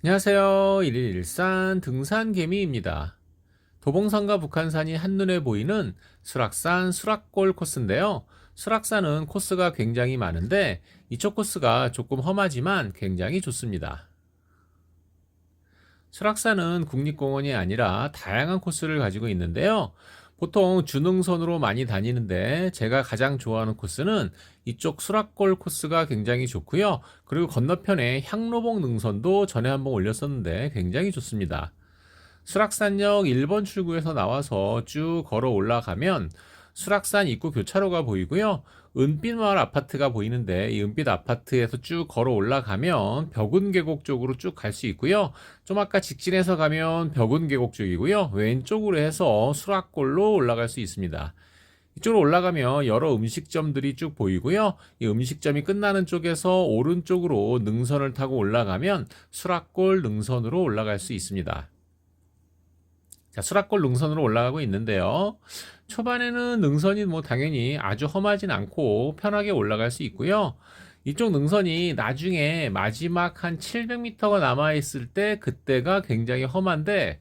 안녕하세요. 일일일산 등산개미입니다. 도봉산과 북한산이 한눈에 보이는 수락산 수락골 코스인데요. 수락산은 코스가 굉장히 많은데 이쪽 코스가 조금 험하지만 굉장히 좋습니다. 수락산은 국립공원이 아니라 다양한 코스를 가지고 있는데요. 보통 주능선으로 많이 다니는데 제가 가장 좋아하는 코스는 이쪽 수락골 코스가 굉장히 좋고요. 그리고 건너편에 향로봉 능선도 전에 한번 올렸었는데 굉장히 좋습니다. 수락산역 1번 출구에서 나와서 쭉 걸어 올라가면 수락산 입구 교차로가 보이고요. 은빛마을 아파트가 보이는데 이 은빛 아파트에서 쭉 걸어 올라가면 벽운계곡 쪽으로 쭉 갈 수 있고요. 좀 아까 직진해서 가면 벽운계곡 쪽이고요. 왼쪽으로 해서 수락골로 올라갈 수 있습니다. 이쪽으로 올라가면 여러 음식점들이 쭉 보이고요. 이 음식점이 끝나는 쪽에서 오른쪽으로 능선을 타고 올라가면 수락골 능선으로 올라갈 수 있습니다. 자, 수락골 능선으로 올라가고 있는데요. 초반에는 능선이 당연히 아주 험하진 않고 편하게 올라갈 수 있고요. 이쪽 능선이 나중에 마지막 한 700m가 남아있을 때 그때가 굉장히 험한데,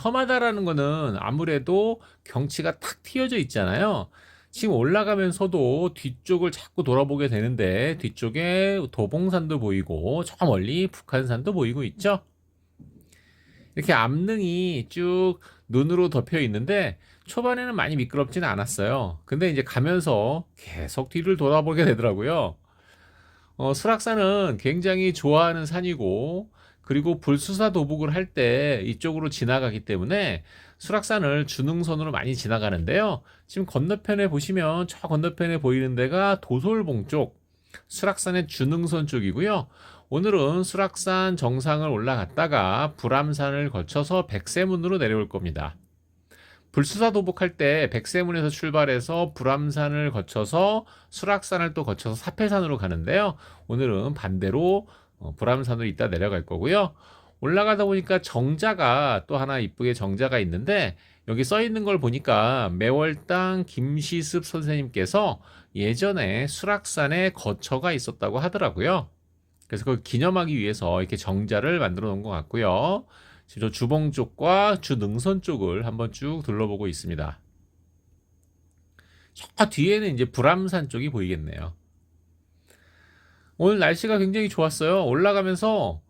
험하다라는 거는 아무래도 경치가 탁 트여져 있잖아요. 지금 올라가면서도 뒤쪽을 자꾸 돌아보게 되는데 뒤쪽에 도봉산도 보이고 저 멀리 북한산도 보이고 있죠. 이렇게 암릉이 쭉 눈으로 덮여 있는데 초반에는 많이 미끄럽지는 않았어요. 근데 이제 가면서 계속 뒤를 돌아보게 되더라고요. 수락산은 굉장히 좋아하는 산이고, 그리고 불수사 도복을 할 때 이쪽으로 지나가기 때문에 수락산을 주능선으로 많이 지나가는데요. 지금 건너편에 보시면 저 건너편에 보이는 데가 도솔봉 쪽, 수락산의 주능선 쪽이고요. 오늘은 수락산 정상을 올라갔다가 불암산을 거쳐서 백세문으로 내려올 겁니다. 불수사 도복할 때 백세문에서 출발해서 불암산을 거쳐서 수락산을 또 거쳐서 사패산으로 가는데요. 오늘은 반대로 불암산으로 이따 내려갈 거고요. 올라가다 보니까 정자가 또 하나 이쁘게 정자가 있는데 여기 써 있는 걸 보니까 매월당 김시습 선생님께서 예전에 수락산에 거처가 있었다고 하더라고요. 그래서 그걸 기념하기 위해서 이렇게 정자를 만들어 놓은 것 같고요. 지금 주봉 쪽과 주능선 쪽을 한번 쭉 둘러보고 있습니다. 저 뒤에는 이제 불암산 쪽이 보이겠네요. 오늘 날씨가 굉장히 좋았어요. 올라가면서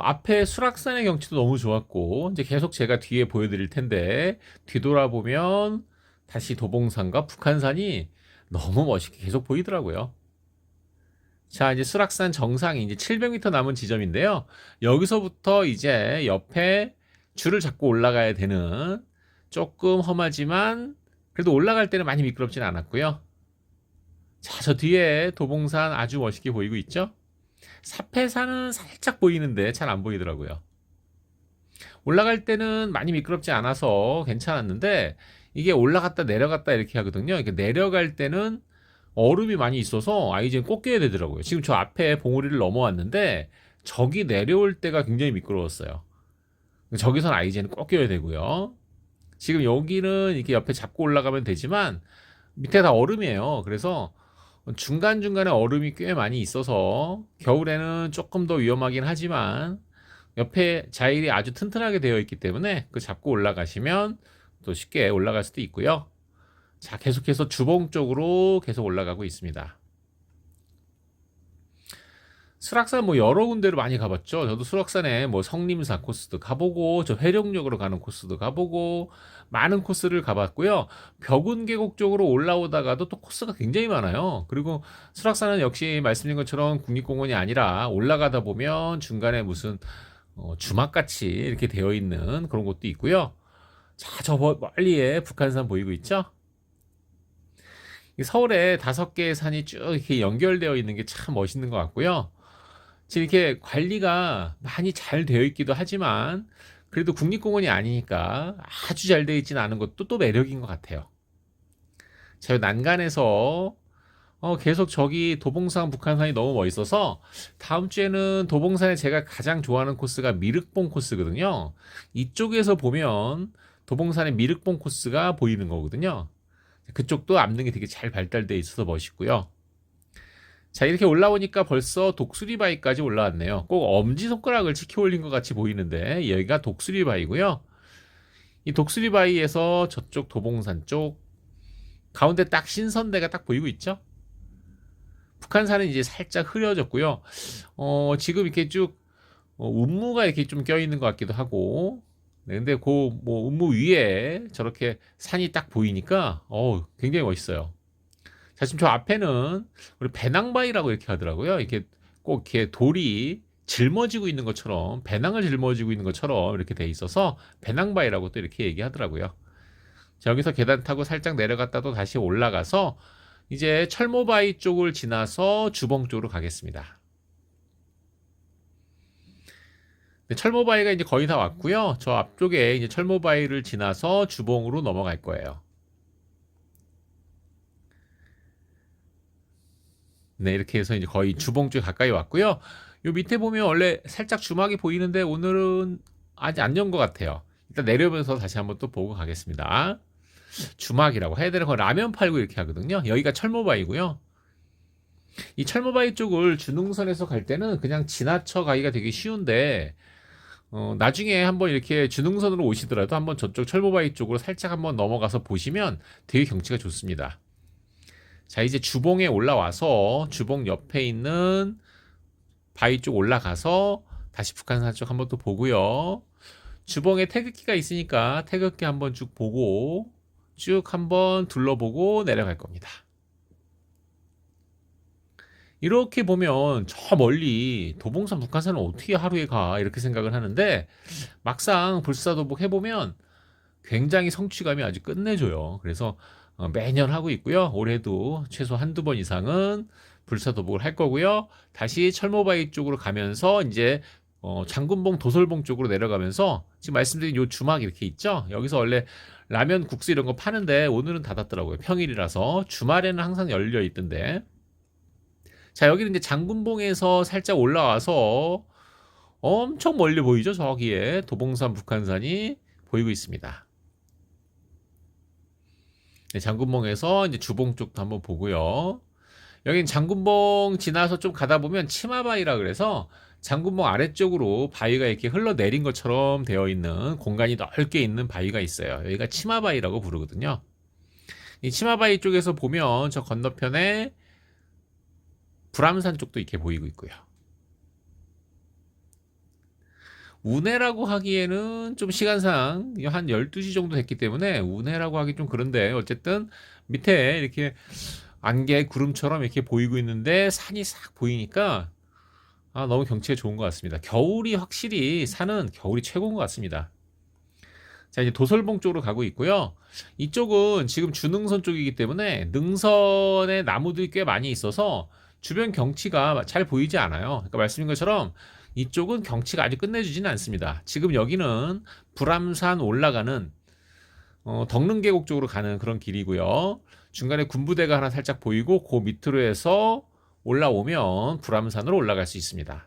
앞에 수락산의 경치도 너무 좋았고 이제 계속 제가 뒤에 보여드릴 텐데 뒤돌아보면 다시 도봉산과 북한산이 너무 멋있게 계속 보이더라고요. 자, 이제 수락산 정상이 이제 700m 남은 지점인데요. 여기서부터 이제 옆에 줄을 잡고 올라가야 되는 조금 험하지만 그래도 올라갈 때는 많이 미끄럽진 않았고요. 자, 저 뒤에 도봉산 아주 멋있게 보이고 있죠? 사패산은 살짝 보이는데 잘 안 보이더라고요. 올라갈 때는 많이 미끄럽지 않아서 괜찮았는데 이게 올라갔다 내려갔다 이렇게 하거든요. 이렇게 내려갈 때는 얼음이 많이 있어서 이제 꼭 껴야 되더라고요. 지금 저 앞에 봉우리를 넘어왔는데 저기 내려올 때가 굉장히 미끄러웠어요. 저기선 아이젠 꼭 껴야 되고요. 지금 여기는 이렇게 옆에 잡고 올라가면 되지만 밑에 다 얼음이에요. 그래서 중간중간에 얼음이 꽤 많이 있어서 겨울에는 조금 더 위험하긴 하지만 옆에 자일이 아주 튼튼하게 되어 있기 때문에 그 잡고 올라가시면 또 쉽게 올라갈 수도 있고요. 자, 계속해서 주봉 쪽으로 계속 올라가고 있습니다. 수락산 여러 군데로 많이 가봤죠. 저도 수락산에 성림사 코스도 가보고 저 회룡역으로 가는 코스도 가보고 많은 코스를 가봤고요. 벽운계곡 쪽으로 올라오다가도 또 코스가 굉장히 많아요. 그리고 수락산은 역시 말씀드린 것처럼 국립공원이 아니라 올라가다 보면 중간에 무슨 주막같이 이렇게 되어 있는 그런 곳도 있고요. 자, 저 멀리에 북한산 보이고 있죠? 서울에 5개의 산이 쭉 이렇게 연결되어 있는 게 참 멋있는 것 같고요. 지금 이렇게 관리가 많이 잘 되어 있기도 하지만 그래도 국립공원이 아니니까 아주 잘 되어 있지는 않은 것도 또 매력인 것 같아요. 저 난간에서 계속 저기 도봉산 북한산이 너무 멋있어서 다음 주에는 도봉산에 제가 가장 좋아하는 코스가 미륵봉 코스거든요. 이쪽에서 보면 도봉산의 미륵봉 코스가 보이는 거거든요. 그쪽도 암릉이 되게 잘 발달되어 있어서 멋있고요. 자, 이렇게 올라오니까 벌써 독수리바위까지 올라왔네요. 꼭 엄지손가락을 치켜 올린 것 같이 보이는데 여기가 독수리바위고요. 이 독수리바위에서 저쪽 도봉산 쪽 가운데 딱 신선대가 딱 보이고 있죠. 북한산은 이제 살짝 흐려졌고요. 지금 이렇게 쭉 운무가 이렇게 좀 껴있는 것 같기도 하고. 네, 근데 그 뭐 운무 위에 저렇게 산이 딱 보이니까 굉장히 멋있어요. 자, 지금 저 앞에는 우리 배낭바위라고 이렇게 하더라고요. 이렇게 꼭 이렇게 돌이 짊어지고 있는 것처럼, 배낭을 짊어지고 있는 것처럼 이렇게 돼 있어서 배낭바위라고 또 이렇게 얘기하더라고요. 자, 여기서 계단 타고 살짝 내려갔다 또 다시 올라가서 이제 철모바위 쪽을 지나서 주봉 쪽으로 가겠습니다. 네, 철모바위가 이제 거의 다 왔고요. 저 앞쪽에 이제 철모바위를 지나서 주봉으로 넘어갈 거예요. 네, 이렇게 해서 이제 거의 주봉 쪽에 가까이 왔고요. 요 밑에 보면 원래 살짝 주막이 보이는데 오늘은 아직 안 연 것 같아요. 일단 내려오면서 다시 한번 또 보고 가겠습니다. 주막이라고 해야 되는 거 라면 팔고 이렇게 하거든요. 여기가 철모바위고요. 이 철모바위 쪽을 주능선에서 갈 때는 그냥 지나쳐 가기가 되게 쉬운데 나중에 한번 이렇게 주능선으로 오시더라도 한번 저쪽 철모바위 쪽으로 살짝 한번 넘어가서 보시면 되게 경치가 좋습니다. 자, 이제 주봉에 올라와서 주봉 옆에 있는 바위 쪽 올라가서 다시 북한산 쪽 한번 또 보고요. 주봉에 태극기가 있으니까 태극기 한번 쭉 보고 쭉 한번 둘러보고 내려갈 겁니다. 이렇게 보면 저 멀리 도봉산 북한산은 어떻게 하루에 가 이렇게 생각을 하는데 막상 불사도복 해보면 굉장히 성취감이 아주 끝내줘요. 그래서 매년 하고 있고요. 올해도 최소 한두 번 이상은 불사도복을 할 거고요. 다시 철모바위 쪽으로 가면서 이제 장군봉 도솔봉 쪽으로 내려가면서 지금 말씀드린 요 주막 이렇게 있죠. 여기서 원래 라면 국수 이런 거 파는데 오늘은 닫았더라고요. 평일이라서. 주말에는 항상 열려 있던데. 자, 여기는 이제 장군봉에서 살짝 올라와서 엄청 멀리 보이죠. 저기에 도봉산 북한산이 보이고 있습니다. 네, 장군봉에서 이제 주봉 쪽도 한번 보고요. 여긴 장군봉 지나서 좀 가다 보면 치마바위라 그래서 장군봉 아래쪽으로 바위가 이렇게 흘러내린 것처럼 되어 있는 공간이 넓게 있는 바위가 있어요. 여기가 치마바위라고 부르거든요. 이 치마바위 쪽에서 보면 저 건너편에 불암산 쪽도 이렇게 보이고 있고요. 운해라고 하기에는 좀 시간상 한 12시 정도 됐기 때문에 운해라고 하기 좀 그런데 어쨌든 밑에 이렇게 안개 구름처럼 이렇게 보이고 있는데 산이 싹 보이니까 너무 경치가 좋은 것 같습니다. 겨울이 확실히 산은 겨울이 최고인 것 같습니다. 자, 이제 도솔봉 쪽으로 가고 있고요. 이쪽은 지금 주능선 쪽이기 때문에 능선에 나무들이 꽤 많이 있어서 주변 경치가 잘 보이지 않아요. 그러니까 말씀인 것처럼 이쪽은 경치가 아직 끝내주지는 않습니다. 지금 여기는 불암산 올라가는 덕릉계곡 쪽으로 가는 그런 길이고요. 중간에 군부대가 하나 살짝 보이고 그 밑으로 해서 올라오면 불암산으로 올라갈 수 있습니다.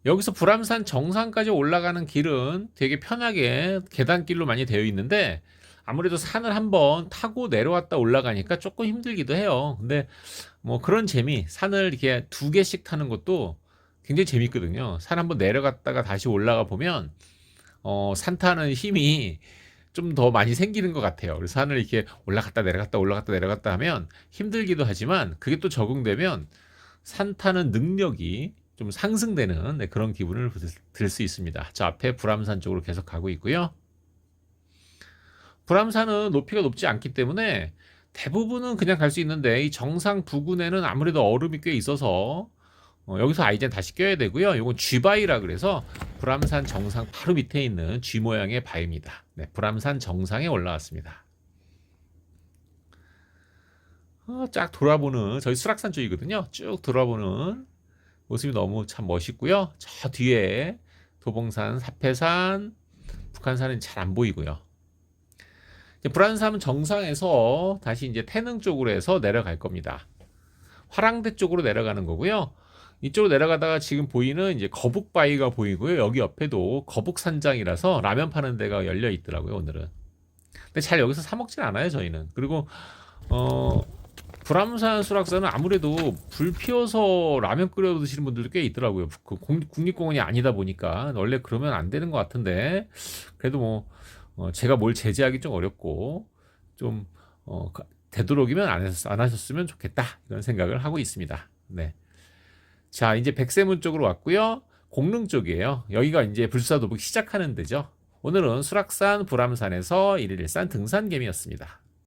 여기서 불암산 정상까지 올라가는 길은 되게 편하게 계단길로 많이 되어 있는데 아무래도 산을 한번 타고 내려왔다 올라가니까 조금 힘들기도 해요. 근데 뭐 그런 재미, 산을 이렇게 2개씩 타는 것도 굉장히 재밌거든요. 산 한번 내려갔다가 다시 올라가 보면 산 타는 힘이 좀 더 많이 생기는 것 같아요. 그래서 산을 이렇게 올라갔다 내려갔다 올라갔다 내려갔다 하면 힘들기도 하지만 그게 또 적응되면 산 타는 능력이 좀 상승되는 그런 기분을 들 수 있습니다. 저 앞에 불암산 쪽으로 계속 가고 있고요. 불암산은 높이가 높지 않기 때문에 대부분은 그냥 갈 수 있는데 이 정상 부근에는 아무래도 얼음이 꽤 있어서 여기서 이제 다시 껴야 되고요. 이건 쥐바위라 그래서 불암산 정상 바로 밑에 있는 쥐 모양의 바위입니다. 네, 불암산 정상에 올라왔습니다. 쫙 돌아보는 저희 수락산 쪽이거든요. 쭉 돌아보는 모습이 너무 참 멋있고요. 저 뒤에 도봉산, 사패산, 북한산은 잘 안 보이고요. 불암산 정상에서 다시 이제 태능 쪽으로 해서 내려갈 겁니다. 화랑대 쪽으로 내려가는 거고요. 이쪽으로 내려가다가 지금 보이는 이제 거북바위가 보이고요. 여기 옆에도 거북산장이라서 라면 파는 데가 열려 있더라고요, 오늘은. 근데 잘 여기서 사 먹진 않아요, 저희는. 그리고 불암산 수락산은 아무래도 불 피워서 라면 끓여 드시는 분들도 꽤 있더라고요. 그 국립공원이 아니다 보니까 원래 그러면 안 되는 것 같은데 그래도 뭐 제가 뭘 제재하기 좀 어렵고 좀 되도록이면 안 하셨으면 좋겠다 이런 생각을 하고 있습니다. 네. 자, 이제 백세문 쪽으로 왔고요. 공릉 쪽이에요. 여기가 이제 불사도복 시작하는 데죠. 오늘은 수락산, 불암산에서 1일1산 등산개미였습니다.